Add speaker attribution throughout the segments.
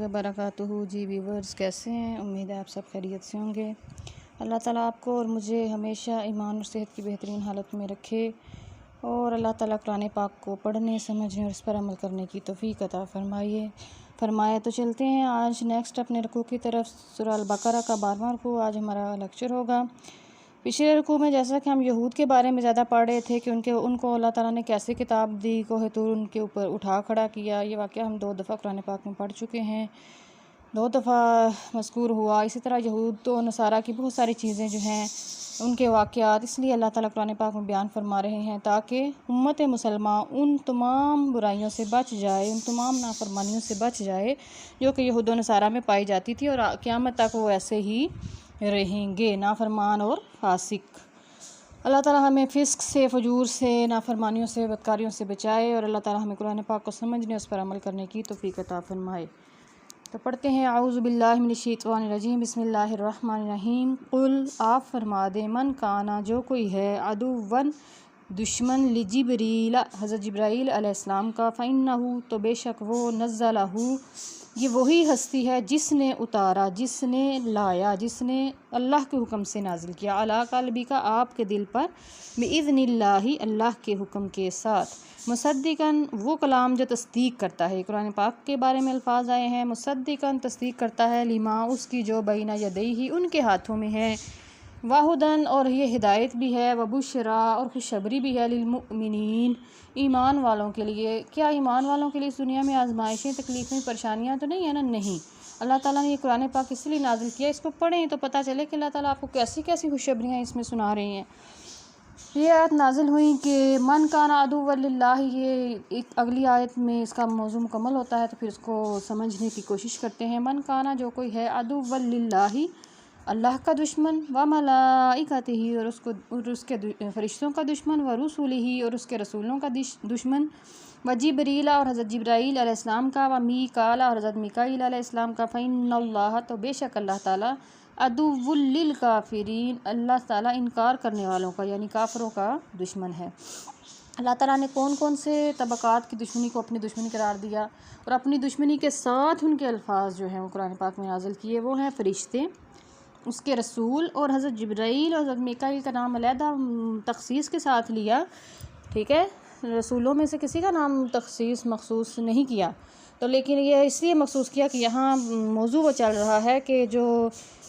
Speaker 1: वबरकातुहू। जी viewers, कैसे हैं? उम्मीद है आप सब खैरियत से होंगे। अल्लाह ताला आपको और मुझे हमेशा ईमान और सेहत की बेहतरीन हालत में रखे और अल्लाह ताला कुरान पाक को पढ़ने, समझने और इस पर अमल करने की तौफीक अता फरमाए। तो चलते हैं आज नेक्स्ट अपने रुकू की तरफ। सूरह अल बकरा का 12वां रुकू आज हमारा लेक्चर होगा। पिछले रुकू में जैसा कि हम यहूद के बारे में ज़्यादा पढ़ रहे थे कि उनको अल्लाह ताला ने कैसे किताब दी, कोहे तूर उनके ऊपर उठा खड़ा किया। ये वाक़या हम 2 दफ़ा कुरान पाक में पढ़ चुके हैं, 2 दफ़ा मज़कूर हुआ। इसी तरह यहूद तो नसारा की बहुत सारी चीज़ें जो हैं उनके वाक़यात इसलिए अल्लाह ताला कुरान पाक में बयान फरमा रहे हैं ताकि उम्मत मुसलमा उन तमाम बुराइयों से बच जाए, उन तमाम नाफरमानियों से बच जाए जो कि यहूद नसारा में पाई जाती थी और क़यामत तक वो ऐसे ही रहेंगे, नाफरमान और फासिक। अल्लाह ताला हमें फ़िस्क से, फजूर से, नाफरमानियों से, बदकारियों से बचाए और अल्लाह ताला हमें कुरान पाक को समझने, उस पर अमल करने की तौफीक अता फरमाए। तो पढ़ते हैं औज़ु बिल्लाहि मिनश शैतानिर रजीम, बिस्मिल्लाहिर रहमानिर रहीम। कुल, आप फरमा दे, मन काना, जो कोई है, अदुव्वन, दुश्मन, लिजिब्रील, हज़रत जिब्राईल अलैहिस्सलाम का, फ़इन्नहु, तो बेशक वो, नज़्ज़लहु, ये वही हस्ती है जिसने उतारा, जिसने लाया, जिसने अल्लाह के हुक्म से नाजिल किया, अला क़ल्बी का, आपके दिल पर, बिइज़्निल्लाहि, अल्लाह के हुक्म के साथ, मुसद्दिक़न, वो कलाम जो तस्दीक करता है। कुरान पाक के बारे में अल्फाज आए हैं, मुसद्दिक़न, तस्दीक करता है, लिमा, उसकी जो बैना यदैहि, उनके हाथों में है, वाहुदन, और ये हिदायत भी है, वबुशरा, और खुशखबरी भी है, लिलमुमिनीन, ईमान वालों के लिए। क्या ईमान वालों के लिए इस दुनिया में आजमाइशें, तकलीफ़ें, परेशानियां तो नहीं है ना? नहीं। अल्लाह ताला ने ये कुरान पाक इसलिए नाजिल किया, इसको पढ़ें तो पता चले कि अल्लाह ताला आपको कैसी कैसी खुशखबरियाँ इसमें सुना रही हैं। ये आयत नाजिल हुई कि मन काना अदुव्वन लिल्लाह, ये एक अगली आयत में इसका मौजू मुकम्मल होता है, तो फिर इसको समझने की कोशिश करते हैं। मन काना, जो कोई है, अदुव्वन लिल्लाही, अल्लाह का दुश्मन, व मलाइकतिही, और उसके फरिश्तों का दुश्मन, व रुसूलिही, और उसके रसूलों का दुश्मन, व जिब्रीला, और हज़रत जिब्राईल अलैहिस्सलाम का, व मीकाला, और हज़रत मीकाईल अलैहिस्सलाम का, फ़इन्नल्लाह, तो बेशक अल्लाह ताला, अदुव्वुल लिल काफिरीन, अल्लाह ताला इनकार करने वालों का यानी काफिरों का दुश्मन है। अल्लाह ताला ने कौन कौन से तबक़ात की दुश्मनी को अपनी दुश्मनी करार दिया और अपनी दुश्मनी के साथ उनके अल्फाज जो हैं वो कुरान पाक में नाज़िल किए। वो हैं फ़रिश्ते, उसके रसूल, और हज़रत जिब्राईल और हज़रत मीकाईल का नाम अलहदा तख़सीस के साथ लिया। ठीक है, रसूलों में से किसी का नाम तख़सीस मखसूस नहीं किया, तो लेकिन ये इसलिए मखसूस किया कि यहाँ मौजू वो चल रहा है कि जो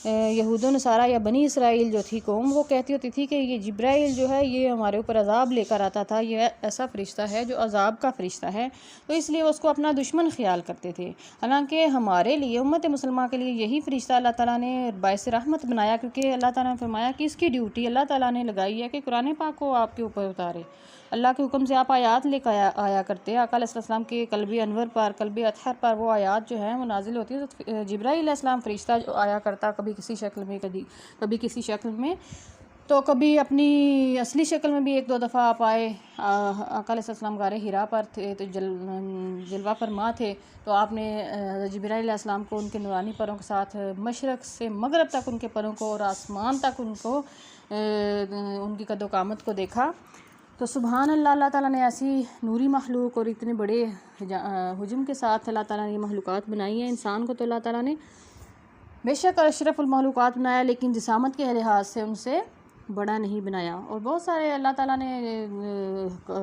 Speaker 1: यहूद नसारा या बनी इसराइल जो थी कौम, वो कहती होती थी कि ये जिब्राईल जो है ये हमारे ऊपर अज़ाब लेकर आता था, ये ऐसा फ़रिश्ता है जो अज़ाब का फ़रिश्ता है, तो इसलिए वो उसको अपना दुश्मन ख्याल करते थे। हालांकि हमारे लिए, उम्मत मुसलमान के लिए, यही फ़रिश्ता अल्लाह ताला ने बाइस रहमत बनाया, क्योंकि अल्लाह ताला ने फरमाया कि इसकी ड्यूटी अल्लाह ताला ने लगाई है कि कुरान पाक को आपके ऊपर उतारे। अल्लाह के हुक्म से आप आयात लेकर आया करते हैं। आका अलैहिस्सलाम के क़ल्बे अनवर पर, क़ल्बे अतहर पर वो आयात जो हैं वो नाजिल होती है। तो जिब्राईल अलैहिस्सलाम फ़रिश्ता जो आया करता, कभी किसी शक्ल में, कभी किसी शक्ल में, तो कभी अपनी असली शक्ल में भी 1-2 दफ़ा आप आए। आका अलैहिस्सलाम गारे हिरा पर थे तो जलवा फरमा थे, तो आपने जिब्राईल अलैहिस्सलाम को उनके नूरानी परों के साथ मशरक़ से मगरब तक उनके परों को और आसमान तक उनको उनकी कदो कामत को देखा। तो सुभान अल्लाह, अल्लाह ताला ने ऐसी नूरी मखलूक और इतने बड़े हुजूम के साथ अल्लाह ताला ने ये मखलूक़ात बनाई हैं। इंसान को तो अल्लाह ताला ने बेशक अशरफुल मखलूक़ात बनाया, लेकिन जिसामत के लिहाज से उनसे बड़ा नहीं बनाया। और बहुत सारे अल्लाह ताला ने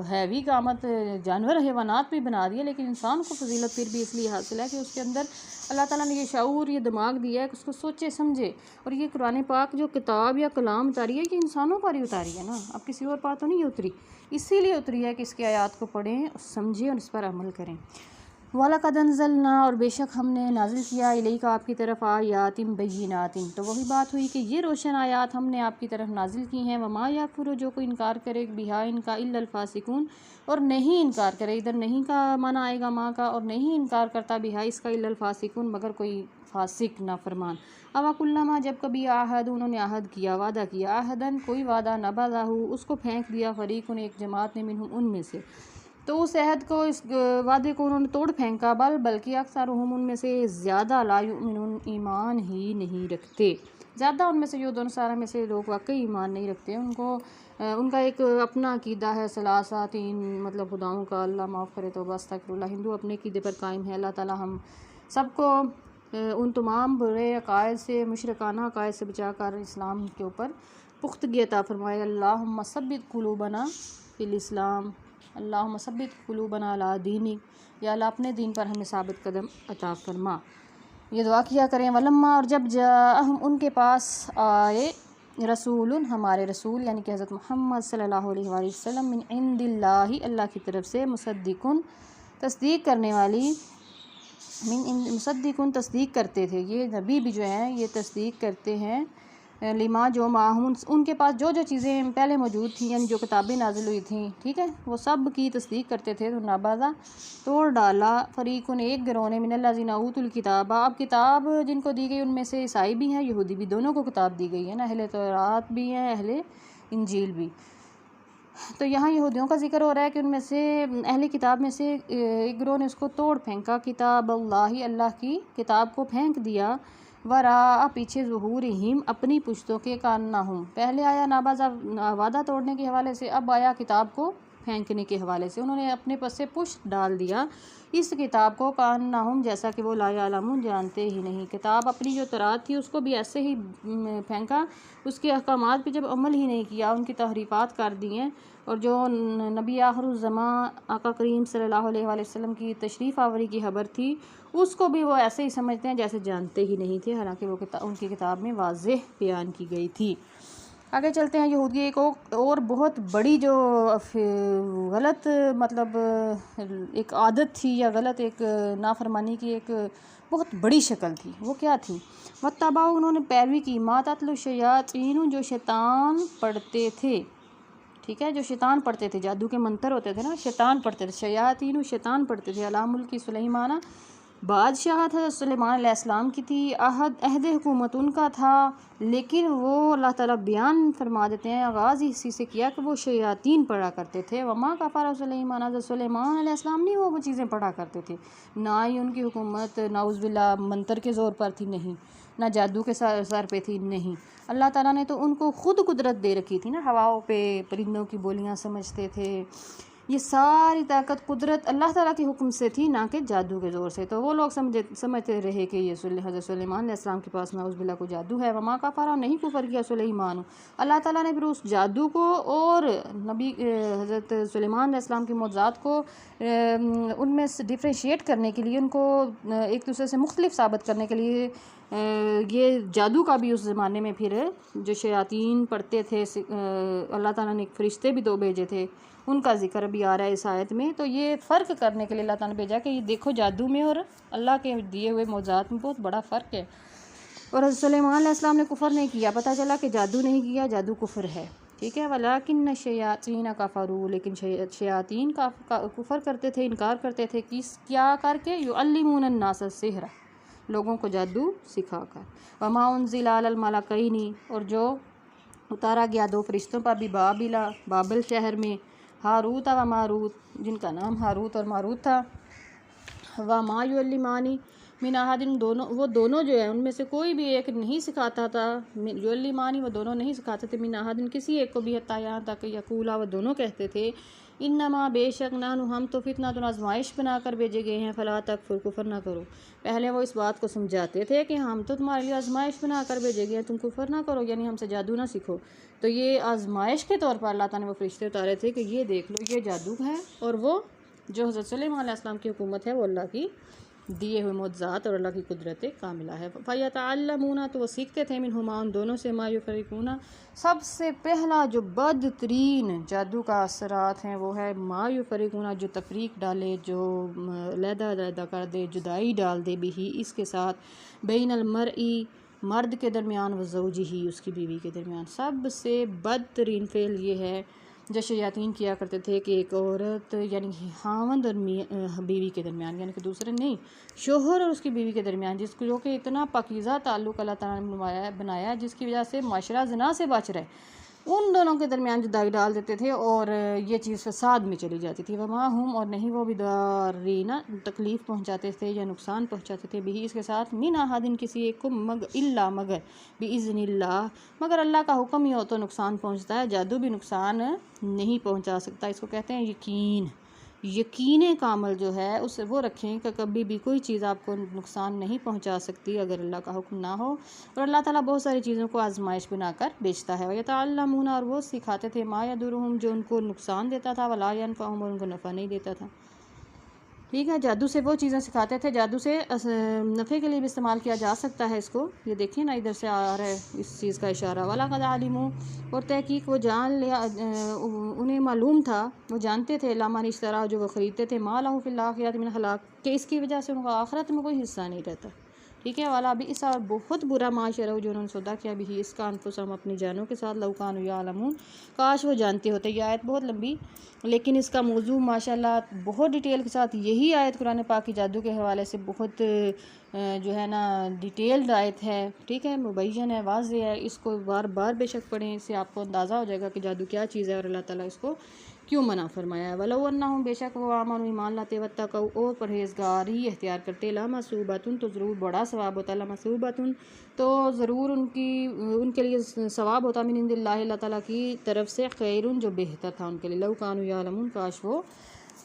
Speaker 1: हैवी कामत जानवर हैवानात भी बना दिए, लेकिन इंसान को फजीलत फिर भी इसलिए हासिल है कि उसके अंदर अल्लाह ताला ने ये शऊर, ये दिमाग दिया है कि उसको सोचे समझे। और ये कुरान पाक जो किताब या कलाम उतारी है, ये इंसानों पर ही उतारी है ना, अब किसी और पर तो नहीं उतरी। इसीलिए उतरी है कि इसके आयात को पढ़ें, समझें और इस पर अमल करें। वलक़द अंज़लना, और बेशक हमने नाजिल किया, इलैका, आपकी तरफ, आयातिन बय्यिनातिन, तो वही बात हुई कि ये रोशन आयात हमने आपकी तरफ नाजिल की हैं। वमा यकफुरु, जो कोई इनकार करे, बिहा, इनका, इल्लल फासिकून, और नहीं इनकार करे, इधर नहीं का माना आएगा माँ का, और नहीं इनकार करता बिहा इसका, इल्लल फासिकून, मगर कोई फासिक नाफरमान। अवाकुल्लमा, जब कभी आहद, उन्होंने आहद किया, वादा किया, आहदन, कोई वादा, नबज़हु, उसको फेंक दिया, फ़रीक़ुन, एक जमात ने, मिनहुम, उनमें से, तो उस अहद को, इस वादे को उन्होंने तोड़ फेंका। बल्कि अक्सरुहुम, उनमें से ज़्यादा, ला युमिनून, ईमान ही नहीं रखते। ज़्यादा उनमें से योदों सारा में से लोग वाकई ईमान नहीं रखते। उनको उनका एक अपना अकीदा है सलासा तीन मतलब खुदाओं का, अल्लाह माफ़ करे तो अस्तगफिरुल्लाह। हिंदू अपने अकीदे पर कायम है। अल्लाह ताला हम सबको उन तमाम बुरे अकायद से, मुशरिकाना अकायद से बचा कर इस्लाम के ऊपर पुख्तगी अता फरमाए। अल्लाहुम्मा सब्बित कुलूबना फिल इस्लाम, अल्लाहुम्मा सब्बित कुलूबना अला दीनिक, या अल्लाह अपने दीन पर हमें साबित कदम अता फरमा। ये दुआ किया करें। वलम्मा, और जब हम उनके पास आए रसूल, हमारे रसूल यानी कि हज़रत मोहम्मद सल्लल्लाहु अलैहि वसल्लम, मिन इंदिल्लाहि, अल्लाह की तरफ से, मुसद्दिकुन, तस्दीक करने वाली, मुसद्दिकुन तस्दीक करते थे। ये नबी भी जो हैं ये तस्दीक करते हैं लिमा जो माहून, उनके पास जो जो चीज़ें पहले मौजूद थी यानी जो किताबें नाजिल हुई थी, ठीक है, वो सब की तस्दीक करते थे। तो नबाज़ा, तोड़ डाला, फ़रीक़ुन, एक गिरोह ने, मिनल्लज़ीना ऊतुल किताबा, अब किताब जिनको दी गई उनमें से ईसाई भी हैं यहूदी भी, दोनों को किताब दी गई है ना, अहले तौरात भी हैं अहले इंजील भी। तो यहाँ यहूदियों का जिक्र हो रहा है कि उनमें से अहले किताब में से एक गिरोह ने उसको तोड़ फेंका, किताब अल्लाह, अल्लाह की किताब को फेंक दिया, वरा, पीछे, ज़ुहूर हिम, अपनी पुश्तों के, कान्ना हूँ, पहले आया नाबाज़ा वादा तोड़ने के हवाले से, अब आया किताब को फेंकने के हवाले से। उन्होंने अपने पस से पुश्त डाल दिया इस किताब को, कान्ना हूँ, जैसा कि वो ला यालमून, जानते ही नहीं। किताब अपनी जो तौरात थी उसको भी ऐसे ही फेंका, उसके अहकामात पे जब अमल ही नहीं किया, उनकी तहरीफ़ात कर दी हैं। और जो नबी आखिरुज़्ज़मा आका करीम सल्लल्लाहु अलैहि वसल्लम की तशरीफ़ आवरी की खबर थी उसको भी वो ऐसे ही समझते हैं जैसे जानते ही नहीं थे, हालांकि वो उनकी किताब में वाज़ेह बयान की गई थी। आगे चलते हैं। यहूदी एक और बहुत बड़ी जो गलत मतलब एक आदत थी या गलत एक नाफरमानी की एक बहुत बड़ी शक्ल थी, वो क्या थी? वत्तबा, उन्होंने पैरवी की, मा तत्लु शयातीन, जो शैतान पढ़ते थे, ठीक है, जो शैतान पढ़ते थे, जादू के मंत्र होते थे ना, शैतान पढ़ते थे, शयातीन शैतान पढ़ते थे, अला मुल्की सुलेमाना, बादशाहत है सुलेमान अलैहिस्सलाम की थी, अहद हुकूमत उनका था, लेकिन वो अल्लाह ताला बयान फरमा देते हैं, आगाज़ इसी से किया कि वो शयातीन पढ़ा करते थे। वमा कफ़र सुलेमान, सुलेमान अलैहिस्सलाम नहीं वो चीज़ें पढ़ा करते थे, ना ही उनकी हुकूमत नाउज़ बिल्लाह मंत्र के ज़ोर पर थी, नहीं, ना जादू के सर पे थी, नहीं, अल्लाह ताला ने तो उनको खुद कुदरत दे रखी थी ना, हवाओं पे परिंदों की बोलियां समझते थे, ये सारी ताकत कुदरत अल्लाह ताला के हुक्म से थी, ना कि जादू के ज़ोर से। तो वो लोग समझते रहे कि ये हज़रत सुलेमान अलैहिस्सलाम के पास नाउज़ बिल्लाह को जादू है। वमा कफ़रा, नहीं कुफर किया सुलेमान, अल्लाह ताला ने फिर उस जादू को और नबी हज़रत सुलेमान अलैहिस्सलाम के मौज़ात को उनमें से डिफ्रेंशिएट करने के लिए, उनको एक दूसरे से मुख्तलिफ साबित करने के लिए ये जादू का भी उस ज़माने में फिर जो शयातीन पढ़ते थे, अल्लाह ताला ने एक फ़रिश्ते भी दो भेजे थे, उनका जिक्र भी आ रहा है इस आयत में। तो ये फ़र्क करने के लिए अल्लाह ताला ने भेजा कि ये देखो जादू में और अल्लाह के दिए हुए मौज़ात में बहुत बड़ा फ़र्क है। और हज़रत सुलेमान अलैहिस्सलाम ने कुफ़र नहीं किया, पता चला कि जादू नहीं किया, जादू कुफ़र है, ठीक है। वलाकिन शयातीन कफ़रू, लेकिन शयातीन का कुफ़र करते थे, इनकार करते थे, किस क्या करके? युअल्लिमून अन्नास सिहरा, लोगों को जादू सिखाकर। वमा उन्ज़िला अलल मलकैनी, और जो उतारा गया दो फरिश्तों पर भी, बाबिल शहर में, हारूत व मारूत, जिनका नाम हारूत और मारूत था। वमा युअल्लिमानी मिन अहदिन, दोनों वो दोनों जो है उनमें से कोई भी एक नहीं सिखाता था, युअल्लिमानी वो दोनों नहीं सिखाते थे, मिन अहदिन किसी एक को भी, हत्ता यहाँ तक यकूला वो दोनों कहते थे, इन्नमा बेशक नानु हम तो फितना तो आजमाइश बनाकर भेजे गए हैं, फला तकफुर कुफर ना करो। पहले वो इस बात को समझाते थे कि हम तो तुम्हारे लिए आजमाइश बनाकर भेजे गए हैं, तुम कुफर ना करो, यानी हमसे जादू ना सीखो। तो ये आजमाइश के तौर पर अल्लाह ताला ने वो फरिश्ते उतारे थे कि ये देख लो ये जादू है, और वो जो हज़रत सुलेमान अलैहिस्सलाम की हुकूमत है वो अल्लाह की दिए हुए मौज़ात और अल्लाह की कुदरत कामिला है। फ़यतअल्लमूना, तो वो सीखते थे, मिनहुमा उन दोनों से, मा युफ़रिकूना, सबसे पहला जो बदतरीन जादू का असरात हैं वो है मा युफ़रिकूना, जो तफरीक डाले, जो अलहदा कर दे, जुदाई डाल दे, बिही इसके साथ, बैनल मरई मर्द के दरमियान, व ज़ौजिही उसकी बीवी के दरमियान। सबसे बदतरीन फ़ेल ये है जो शयातीन किया करते थे कि एक औरत यानी खावंद और बीवी के दरमियान, यानी कि दूसरे नहीं, शोहर और उसकी बीवी के दरमियान, जिसको जो कि इतना पाकीज़ा ताल्लुक़ अल्लाह ताला ने बनाया है, जिसकी वजह से माशरा ज़िना से बच रहा है, उन दोनों के दरमियान जुदाई डाल देते थे और ये चीज़ फसाद में चली जाती थी। वमा हुम, और नहीं वो बिदारीना तकलीफ़ पहुँचाते थे या नुकसान पहुँचाते थे, बिही इसके साथ, मिन अहादिन किसी एक को, इल्ला मगर, बिइज़्निल्लाह, मगर अल्लाह का हुक्म ही हो तो नुकसान पहुँचता है। जादू भी नुकसान नहीं पहुँचा सकता। इसको कहते हैं यकीन। यकीन कामल जो है उस वो रखें कि कभी भी कोई चीज़ आपको नुकसान नहीं पहुंचा सकती अगर अल्लाह का हुक्म ना हो। और अल्लाह ताला बहुत सारी चीज़ों को आजमाइश बनाकर बेचता है। यतअल्लमून, और वो सिखाते थे, मा यदुरुहुम, जो उनको नुकसान देता था, वला यनफअहुम, और उनको नफ़ा नहीं देता था। ठीक है, जादू से वो चीज़ें सिखाते थे, जादू से नफ़े के लिए भी इस्तेमाल किया जा सकता है इसको। ये देखिए ना, इधर से आ रहा है इस चीज़ का इशारा। वाला कद आलिमू, और तहकीक वो जान लिया, उन्हें मालूम था, वो जानते थे, लामान इस तरह जो वो ख़रीदते थे, मा लहू फिल आखिरत मिन खलाक, कि इसकी वजह से उनका आखिरत में कोई हिस्सा नहीं रहता। ठीक है, वाला भी इस और बहुत बुरा माशरा जो उन्होंने सौदा किया भी इसका अनफुसहम, अपनी जानों के साथ, लौकान यालमून, काश वो जानते होते। ये आयत बहुत लंबी, लेकिन इसका मौजू माशाल्लाह बहुत डिटेल के साथ, यही आयत कुरान पाक की जादू के हवाले से बहुत जो है ना डिटेल्ड आयत है। ठीक है, मुबैन है, वाज़ेह है। इसको बार बार बेशक पढ़ें, इससे आपको अंदाज़ा हो जाएगा कि जादू क्या चीज़ है और अल्लाह ताला इसको क्यों मना फरमाया है। वलो अन्नहुम, बेशक वो आमन ईमान लाते, वत्तक़ौ, और परहेज़गार ही इख्तियार करते, लमसूबतुन, तो ज़रूर बड़ा सवाब होता, लमसूबतुन, तो ज़रूर उनके लिए सवाब होता, मिन इंदिल्लाहि, अल्लाह ताला की तरफ से, खैरुन, जो बेहतर था उनके लिए, लौ कानू यालमून, काश वो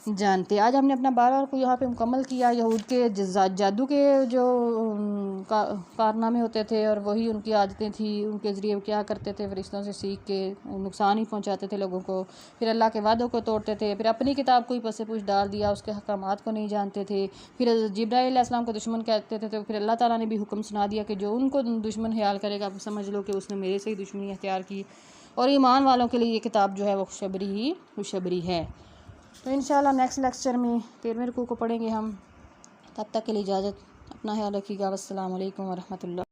Speaker 1: जानते। आज हमने अपना 12 को यहाँ पे मुकम्मल किया। यहूद के जादू के जो कारनामे होते थे और वही उनकी आदतें थी, उनके ज़रिए वो क्या करते थे, फरिश्तों से सीख के नुकसान ही पहुँचाते थे लोगों को, फिर अल्लाह के वादों को तोड़ते थे, फिर अपनी किताब को ही पसे पूछ डाल दिया, उसके हकामात को नहीं जानते थे, फिर जिब्राईल अलैहिस्सलाम को दुश्मन कहते थे, तो फिर अल्लाह ताला ने भी हुक्म सुना दिया कि जो उनको दुश्मन ख्याल करेगा समझ लो कि उसने मेरे से ही दुश्मनी अख्तियार की। और ईमान वालों के लिए ये किताब जो है वो खुशखबरी है। तो इंशाल्लाह नेक्स्ट लेक्चर में 13वें रुकू को पढ़ेंगे हम। तब तक के लिए इजाज़त, अपना ख्याल रखिएगा। अस्सलाम वालेकुम वरहमतुल्लाह।